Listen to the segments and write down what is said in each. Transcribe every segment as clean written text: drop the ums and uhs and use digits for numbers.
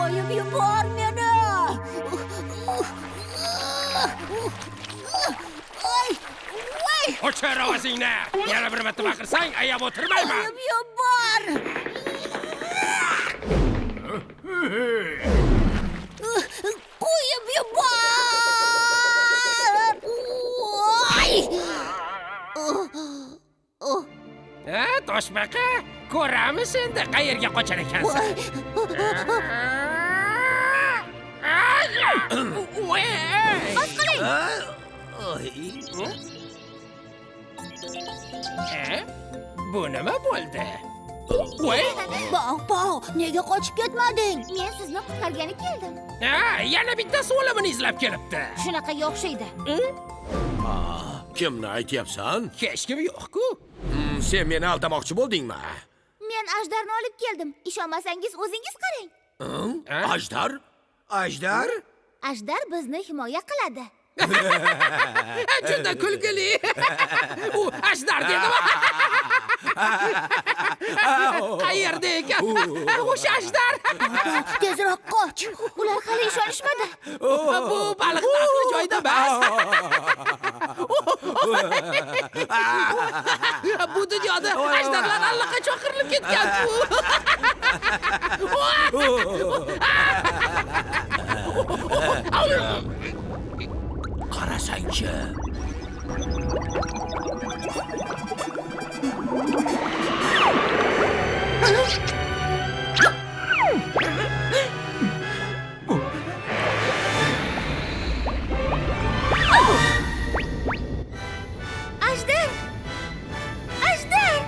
Qo'yib yubor meni. Voy! Ochar ovozingni. Yana bir marta baqirsang, ayab o'tirmayman. Qo'yib yubor. Qo'yib yubor. Voy! Toshbaqa, ko'ramiz endi qayerga qochar ekansan. Bu nima bo'ldi? Voy! Bog', nega qochib ketmading? Men sizni qutqargani keldim. Yana bittasi o'limini izlab kelibdi. Shunaqaga o'xshaydi. Kimni aytyapsan? Hech kim yo'q-ku. Sen meni aldamoqchi bo'ldingmi? Men ajdarni olib keldim. Ishonmasangiz o'zingiz qarang. Ajdar? Ajdar? Ajdar bizni himoya qiladi. Juda kulgili. U Ajdar dedimi? Qayerda ekan? O'sha Ajdar. Tezroq qoch. Ular hali ishonishmadi. Bu baliq aqli joyida emas. Bu dunyoda Ajdarlar allaqachon qirilib ketgan. Qarasangchi. Ajdar! Ajdar!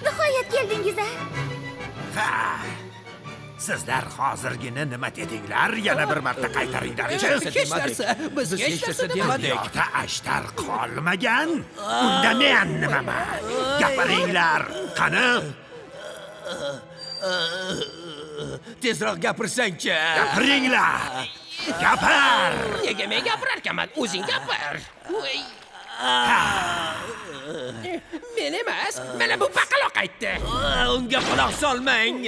Nihoyat keldingiz-a? Sizlar hozirgina nima dedinglar? Yana bir marta qaytaringlar. Hech narsa. Biz hech narsa demadik. Yo'qda Ajdar qolmagan. Unda men nimaman? Gapiringlar. Qani? Tezroq gapirsang-chi. Gapiringlar. Gapir. Nega men gapirarkanman? O'zing gapir. Voy. Men emas, mana bu baqaloq aytdi. Unga quloq solmang.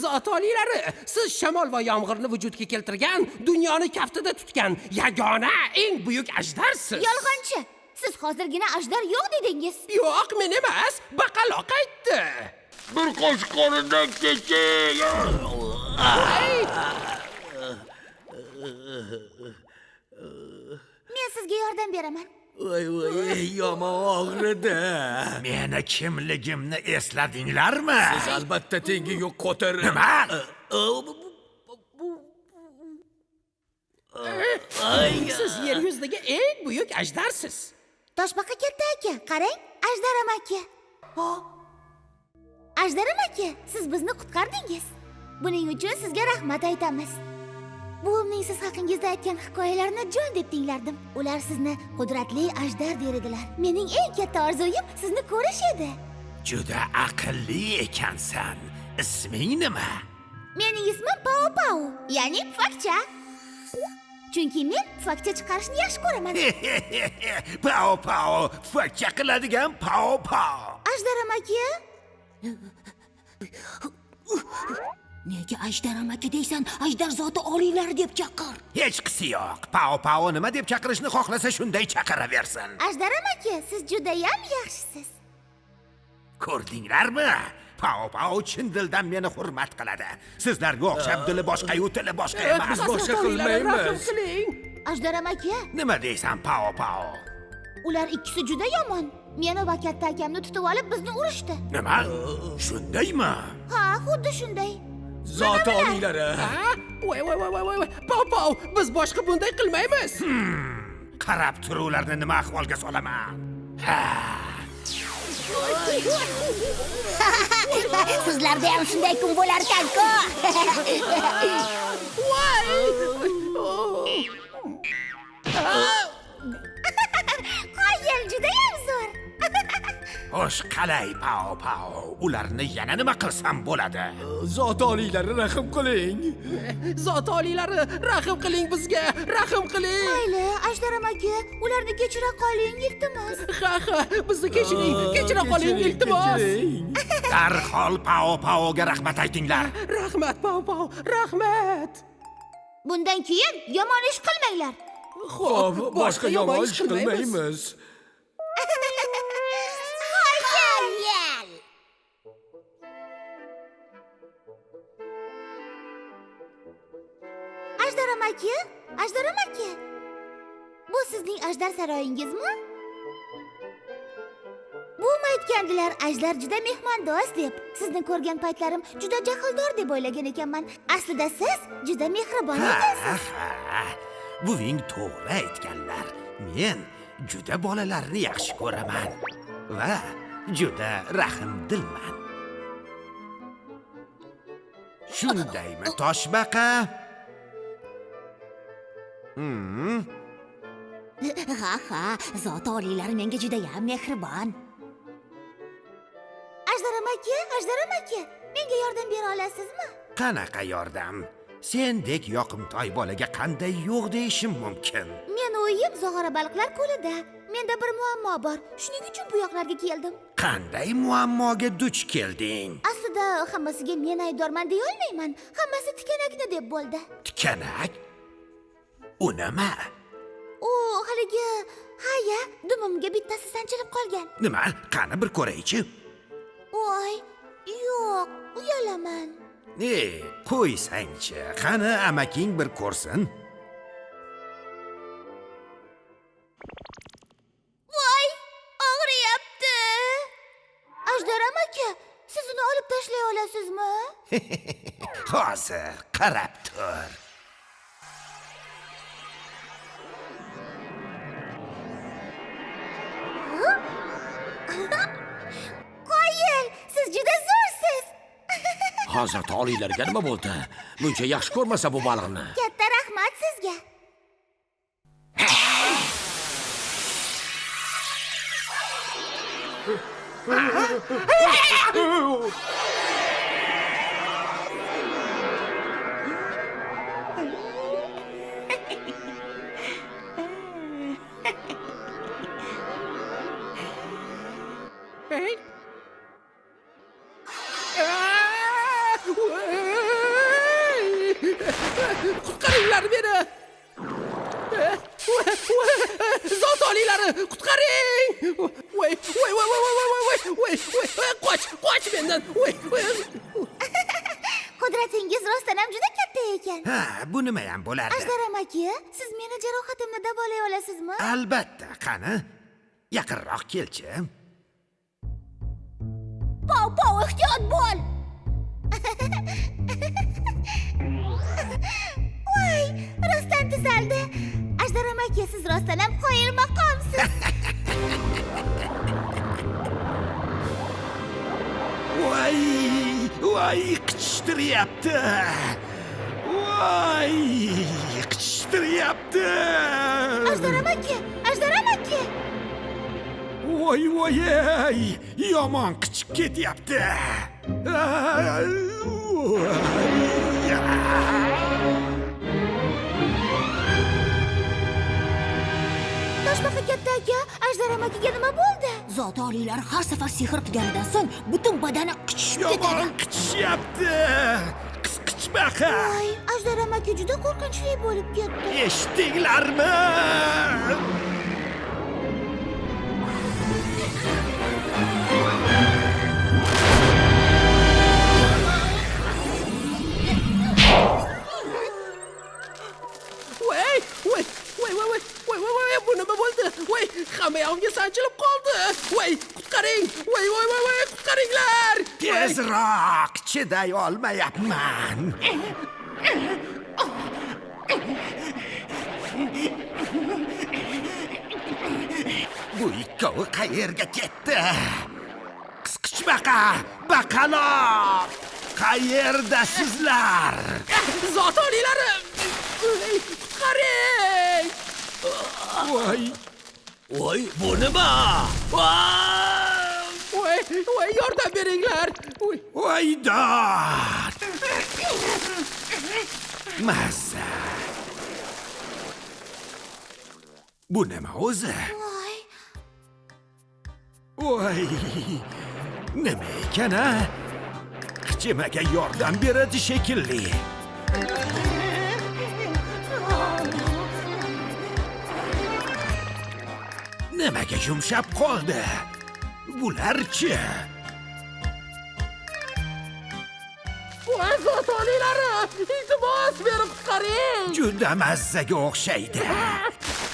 Zot oliylari, siz shamol va yomg'irni vujudga keltirgan, dunyoni kaftida tutgan yagona eng buyuk ajdarsiz. Yolg'onchi! Siz hozirgina ajdar yo'q dedingiz. Yo'q, men emas, baqaloq aytdi. Bir qoshiq qorindan keching. Men sizga yordam beraman. Voy, yomon og'ridi. Meni kimligimni esladinglarmi? Siz albatta tengi yo'q qo'tir. Nima? Siz yer yuzidagi eng buyuk ajdarsiz. Toshbaqa katta aka, qarang, Ajdaram aka. Ajdaram aka, siz bizni qutqardingiz. Buning uchun sizga rahmat aytamiz. Buvimning siz haqingizda aytgan hikoyalarini jon deb tinglardim. Ular sizni qudratli ajdar der edilar. Mening eng katta orzuyim sizni ko'rish edi. Juda aqlli ekansan. Isming nima? Mening ismim Pao Pao, ya'ni pufakcha. Chunki men pufakcha chiqarishni yaxshi ko'raman. Pao Pao, fakcha qiladigan Pao Pao. Ajdaram aka, Nega Ajdaram aka deysan? Ajdar zoti oliylar deb chaqir. Hech qisi yo'q. Pao Pao nima deb chaqirishni xohlasa shunday chaqiraversin. Ajdaram aka, siz juda ham yaxshisiz. Ko'rdinglarmi? Pao Pao chin dildan meni hurmat qiladi. Sizlarga o'xshab dili boshqa-yu tili boshqa emas. Biz boshqa qilmaymiz. Ajdaram aka, Nima deysan Pao Pao? ular ikkisi juda yomon. Meni va katta akamni tutib olib bizni urishdi. Nima? Shundaymi? Ha, xuddi shunday. Zot oliylari. Voy. Pop, biz boshqa bunday qilmaymiz. Qarab turuvlarni nima ahvolga solaman. Sizlarda ham shunday kun bo'lar ekan-ku. Qoyil juda ham zo'r. Xo'sh, qalay, pao. Ularni yana nima qilsam bo'ladi? Zot oliylari rahim qiling. Zot oliylari, rahm qiling bizga, rahm qiling. Mayli, Ajdar amaki, ularni kechira qoling, iltimos. Ha, bizni kechiring, kechira qoling, iltimos. Darhol Paoga rahmat aytinglar. Rahmat, Pao, rahmat. Bundan keyin yomon ish qilmanglar. Xo'p, boshqa yomon ish qilmaymiz. Hayal! Ajdar amaki. Bu sizning ajdar saroyingizmi? Buvim aytgandilar, ajdar juda mehmondo'st deb. Sizni ko'rgan paytlarim juda jahldor deb o'ylagan ekanman. Aslida siz juda mehribon ekansiz. Buving to'g'ri aytganlar. Men juda bolalarni yaxshi ko'raman va juda rahmdilman. Shundaymi, Toshbaqa? Ha, zot oliylari menga juda ham mehribon. Ajdar amaki, menga yordam bera olasizmi? Qanaqa yordam? Sendek yoqimtoy bolaga qanday yo'q deyishim mumkin? Meni uyim Zog'ora baliqlar ko'lida. Menda bir muammo bor. Shuning uchun bu yoqlarga keldim. Qanday muammoga duch kelding? Aslida hammasiga men aybdorman deya olmayman. Hammasi tikanakni deb bo'ldi. Tikanak? U nima? U haligi haya dumimga bittasi sanchilib qolgan. Nima? Qani bir ko'raychi. Voy, yo'q, uyalaman. Qo'ysangchi. Qani amaking bir ko'rsin. Voy, og'riyapti. Ajdar amaki, siz uni olib tashlay olasizmi? Hozir qarab tur. Qoyil, siz juda zo'rsiz. Hazrat oliylariga nima bo'ldi? Buncha yaxshi ko'rmasa bu baliqni. Katta rahmat sizga. Hey. Qutqaringlar meni! Zot oliylari, qutqaring! Voy, qoch mendan! Qudratingiz rostdan ham juda katta ekan. Ha, bu nima ham bo'lardi? Ajdar amaki, siz meni jarohatimni davolay olasizmi? Albatta, qani. Yaqinroq kelchi. Pao, ehtiyot bo'l. Voy, rostdan tuzaldi. Ajdar amaki, siz rostdan ham qoyil maqomsiz. Voy, qichishtiryapti. Voy, qichishtiryapti. Ajdar amaki. Voy, yomon qichib ketyapti. Toshbaqa katta aka, Ajdar amakiga nima bo'ldi? Zot oliylari har safar sehr qilganidan so'ng butun badani qichishib ketadi. Yomon qichishyapti. Qichbaqa. Voy, Ajdar amaki juda qo'rqinchli bo'lib ketdi. Eshitdinglarmi? Bu nima bo'ldi? Voy, hamma yog'imga sanchilib qoldi. Voy, qutqaring! Voy, qutqaringlar! Tezroq, chiday olmayapman. Bu ikkovi qayerga ketdi? Qisqichbaqa, baqaloq. Qayerdasizlar? Zot oliylari! Qutqaring! Voy, bu nima? voy, yordam beringlar. Voy. Voydod! Mazza. Bu nima o'zi? Voy, Voy! Nima ekan a? Qichimaga yordam beradi shekilli. Nimaga yumshab qoldi? Bularchi? Voy, zot oliylari, iltimos berib qutqaring. Juda mazzaga o'xshaydi.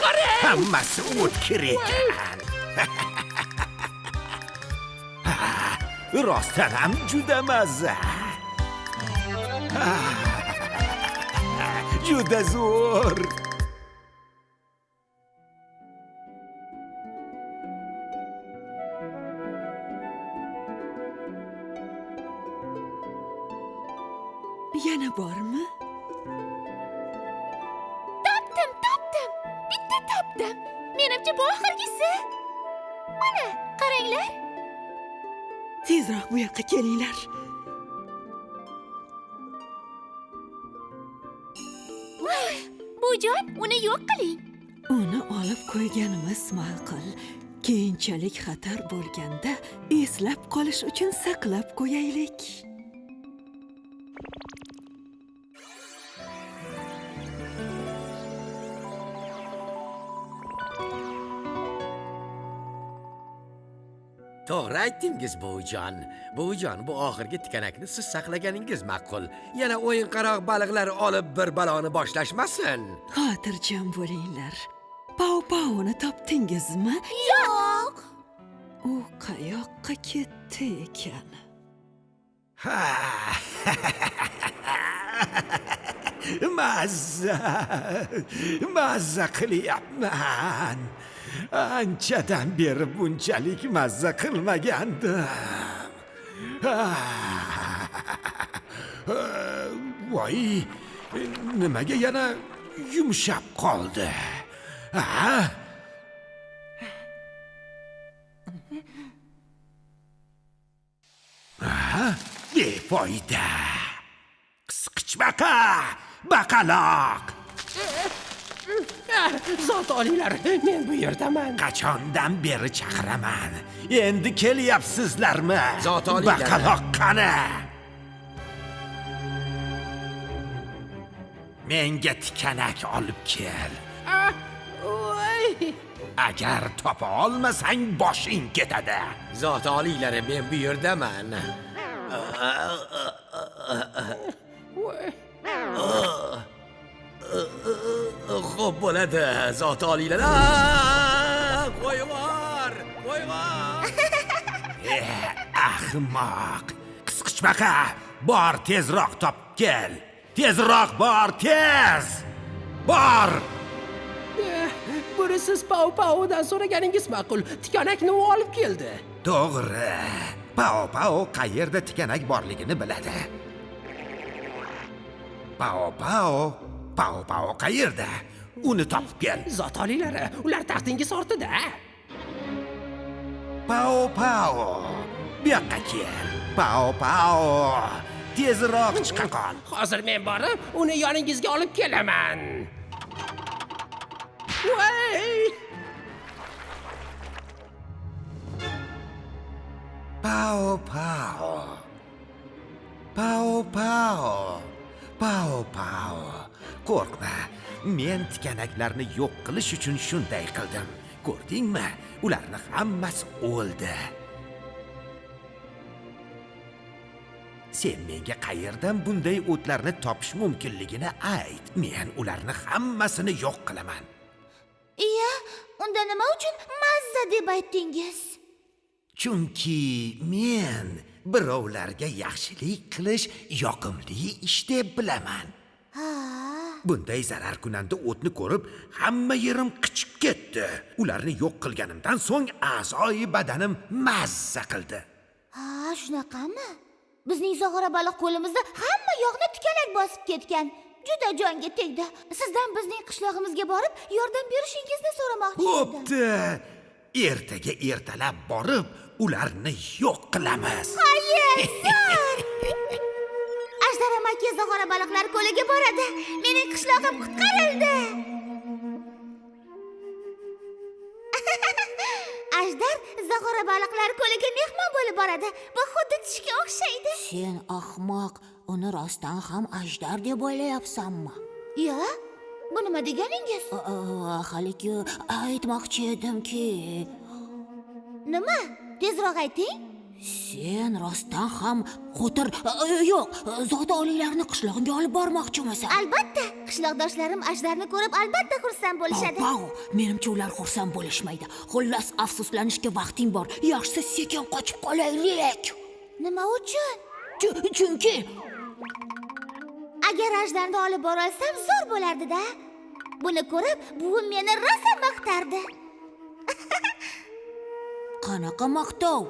Qarang. Hammasi o'tkir ekan. Rostdan ham juda mazza. Juda zo'r. Yana bormi? topdim. Bitta topdim. Menimcha bu oxirgisi. Mana, qaranglar. Tezroq bu yoqqa kelinglar. Bujon, uni yo'q qiling. Uni olib qo'yganimiz ma'qul. Keyinchalik xatar bo'lganda eslab qolish uchun saqlab qo'yaylik. To'g'ri aytdingiz buvijon. Buvijon, bu oxirgi tikanakni siz saqlaganingiz ma'qul. Yana o'yin-qaroq baliqlar olib bir baloni boshlashmasin. Xotirjam bo'linglar. Pau-pauni topdingizmi? Yo'q. U qayoqqa ketdi ekan? Mazza qilyapman. Anchadan beri bunchalik mazza qilmagandim. Voy, nimaga yana yumshab qoldi? Befoyda. Qisqichbaqa, baqaloq. Zot oliylari, men bu yerdaman. Qachondan beri chaqiraman. Endi kelyapsizlarmi? Zot oliylari. Baqaloq qani? Menga tikanak olib kel. Voy. Agar topa olmasang boshing ketadi. Zot oliylari, men bu yerdaman. Voy. Xo'p bo'ladi, zot oliylari. Qo'yvor! Ahmoq. Qisqichbaqa, bor tezroq topib kel. Tezroq bor, tez. Bor. Buni siz Pau-Paudan so'raganingiz ma'qul. Tikanakni u olib keldi. To'g'ri. Pao qayerda tikanak borligini biladi. Pao qayerda? Uni topib kel. Zot oliylari, ular taxtingiz ortida. Pao, bu yoqqa kel. Pao, tezroq chiqa qol. Hozir men borib, uni yoningizga olib kelaman. Voy! Pao. Qo'rqma. Men tikanaklarni yo'q qilish uchun shunday qildim. Ko'rdingmi? Ularning hammasi o'ldi. Sen menga qayerdan bunday o'tlarni topish mumkinligini ayt. Men ularni hammasini yo'q qilaman. Iya, unda nima uchun mazza deb aytdingiz? Chunki men birovlarga yaxshilik qilish yoqimli ish deb bilaman. Bunday zararkunanda o'tni ko'rib, hamma yerim qichib ketdi. Ularni yo'q qilganimdan so'ng a'zoyi badanim mazza qildi. Shunaqami? Bizning zog'ora baliq qo'limizda hamma yoqni tikanak bosib ketgan. Juda jonga tegdi. Sizdan bizning qishlog'imizga borib, yordam berishingizni so'ramoqchi edim. Bo'pti. ertaga ertalab borib ularni yo'q qilamiz. Ajdar amaki zog'ora baliqlar ko'liga boradi. Mening qishlog'im qutqarildi. Ajdar zog'ora baliqlar ko'liga mehmon bo'lib boradi. Bu xuddi tushga o'xshaydi. Sen ahmoq, uni rostdan ham ajdar deb o'ylayapsanmi? Yo, bu nima deganingiz? Haligi aytmoqchi edimki, Nima? Tezroq ayting. sen rostdan ham Xo'tir, yo'q, zot oliylarni qishlog'iga olib bormoqchimisan? Albatta, qishloqdoshlarim Ajdarni ko'rib albatta xursand bo'lishadi. Bau, menimcha ular xursand bo'lishmaydi. Xullas, afsuslanishga vaqting bor. Yaxshisi sekin qochib qolaylik. Nima uchun? Chunki Agar Ajdarni olib bora olsam zo'r bo'lardi-da. Buni ko'rib, buvim meni rosa maqtardi. qanaqa maqtov?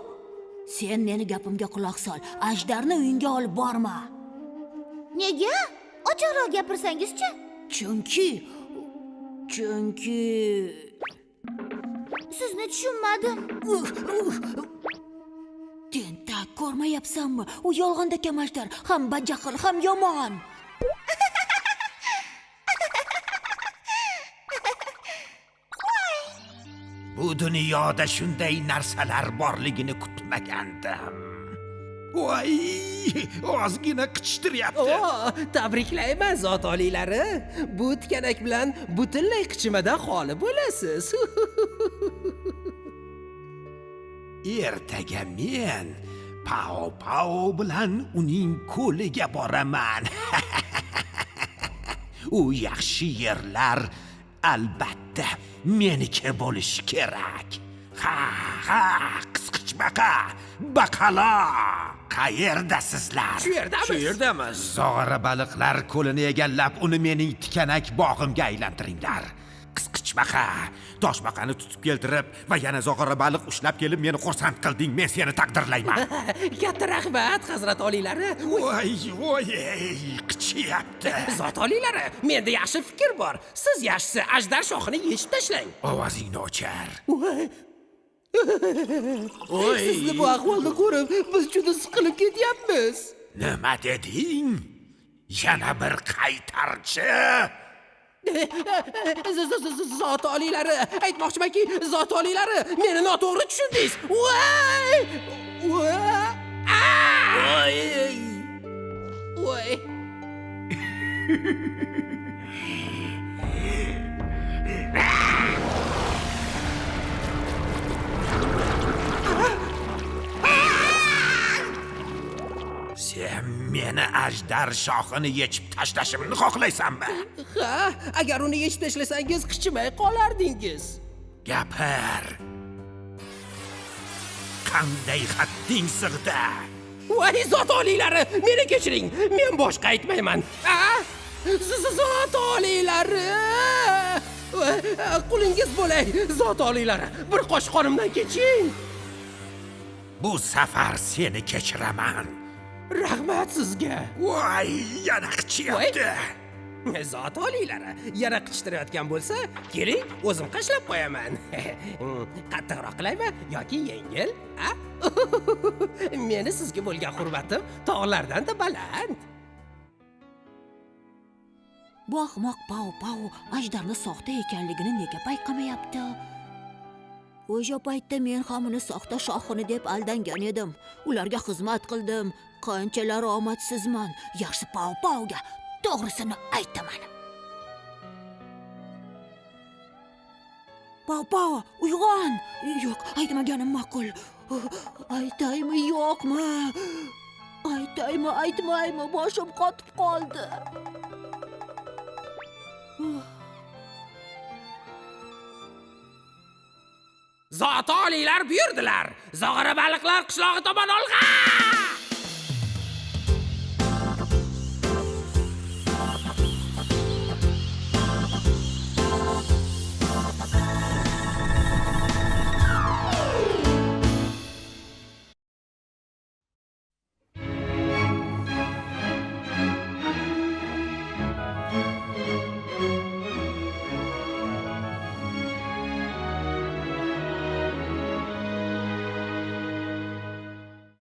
Sen meni gapimga quloq sol. Ajdarni uyingga olib borma. Nega? Ochiqroq gapirsangiz-chi? Chunki Sizni tushunmadim. tentak ko'rmayapsanmi? U yolg'ondaka Ajdar, ham bajaqil, ham yomon. Bu dunyoda shunday narsalar borligini kutmagandim. Voy, ozgina qichishtiryapti. Tabriklayman zot oliylari. Bu tikanak bilan butunlay qichimadan xoli bo'lasiz. Ertaga men Pao bilan uning ko'liga boraman. U yaxshi yerlar albatta meniki bo'lishi kerak. Ha, qisqichbaqa, baqalo. Qayerdasizlar? Shu yerdamiz. Zog'ora baliqlar ko'lini egallab, uni mening tikanak bog'imga aylantiringlar. Qisqichbaqa, toshbaqani tutib keltirib va yana zog'ora baliq ushlab kelib meni xursand qilding. Men seni taqdirlayman. Katta rahmat, hazrat oliylari. Voy, qichyapti. Zot oliylari, menda yaxshi fikr bor. Siz yaxshisi Ajdar shoxini yechib tashlang. Ovozingni o'chir. Sizni bu ahvolda ko'rib, biz juda siqilib ketyapmiz. Nima deding? Yana bir qaytarchi. Zot oliylari, aytmoqchimanki, zot oliylari, meni noto'g'ri tushundingiz. Voy. Sen meni ajdar shoxini yechib tashlashimni xohlaysanmi? Ha, agar uni yechib tashlasangiz, qichimay qolardingiz. Gapir. Qanday hadding sig'di? Voy zot oliylari, meni kechiring. Men boshqa aytmayman. Zot oliylari. Qulingiz bo'lay, zot oliylari. Bir qosh qonimdan keching. Bu safar seni kechiraman. Rahmat sizga. Voy, yana qichyapti. Zot oliylari, yana qichtirayotgan bo'lsa, keling, o'zim qashlab qo'yaman. Qattiqroq qilaymi yoki yengil? Meni sizga bo'lgan hurmatim tog'lardan-da baland. Bu ahmoq Pao Ajdarni soxta ekanligini nega payqamayapti? O'sha paytda men ham uni soxta shoxini deb aldangan edim. Ularga xizmat qildim. Qanchalar omadsizman. Yaxshi Paoga to'g'risini aytaman. Pao, uyg'on. Yo'q, aytmaganim ma'qul. Aytaymi, yo'qmi? Aytmaymi? Boshim qotib qoldi. Zot oliylar buyurdilar. Zog'ora baliqlar qishlog'i tomon olg'a!